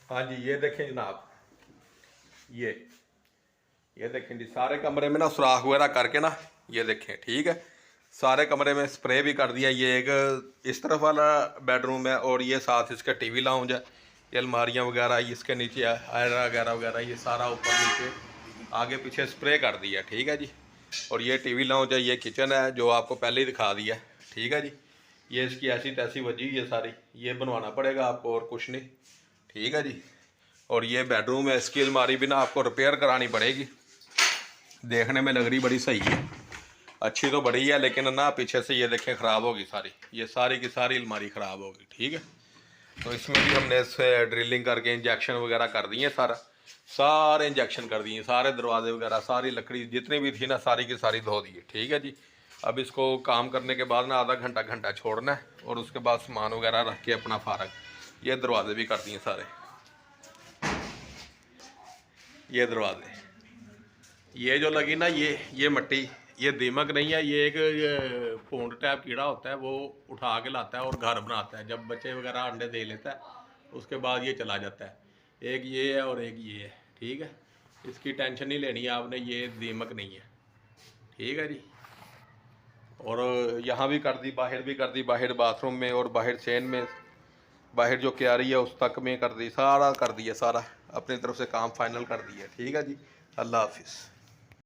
हाँ जी, ये देखें जनाब, ये ये देखें जी, सारे कमरे में ना सुराख वगैरह करके ना, ये देखें ठीक है, सारे कमरे में स्प्रे भी कर दिया। ये एक इस तरफ वाला बेडरूम है और ये साथ इसका टीवी लाउंज है। ये अलमारियाँ वगैरह इसके नीचे आयरा वगैरह वगैरह ये सारा ऊपर नीचे आगे पीछे स्प्रे कर दिया, ठीक है जी। और ये टीवी लाउंज है, ये किचन है जो आपको पहले ही दिखा दिया, ठीक है जी। ये इसकी ऐसी तैसी वजी हुई है सारी, ये बनवाना पड़ेगा आपको और कुछ नहीं, ठीक है जी। और ये बेडरूम है, इसकी अलमारी भी ना आपको रिपेयर करानी पड़ेगी। देखने में लग रही बड़ी सही है, अच्छी तो बड़ी है, लेकिन ना पीछे से ये देखें ख़राब होगी सारी, ये सारी की सारी अलमारी ख़राब होगी, ठीक है। तो इसमें भी हमने इसे ड्रिलिंग करके इंजेक्शन वगैरह कर दिए, सारे इंजेक्शन कर दिए, सारे दरवाजे वगैरह सारी लकड़ी जितनी भी थी ना सारी की सारी धो दी है, ठीक है जी। अब इसको काम करने के बाद ना आधा घंटा घंटा छोड़ना है और उसके बाद सामान वगैरह रख के अपना फारग। ये दरवाजे भी कर दिए सारे, ये दरवाजे, ये जो लगी ना ये मट्टी, ये दीमक नहीं है, ये एक पोंड टाइप कीड़ा होता है, वो उठा के लाता है और घर बनाता है। जब बच्चे वगैरह अंडे दे लेता है उसके बाद ये चला जाता है। एक ये है और एक ये है, ठीक है। इसकी टेंशन नहीं लेनी है आपने, ये दीमक नहीं है, ठीक है जी। और यहाँ भी कर दी, बाहर भी कर दी, बाहर बाथरूम में और बाहर चेन में, बाहर जो क्यारी है उस तक में कर दी, सारा कर दिया, सारा अपनी तरफ से काम फाइनल कर दिया, ठीक है जी। अल्लाह हाफिज़।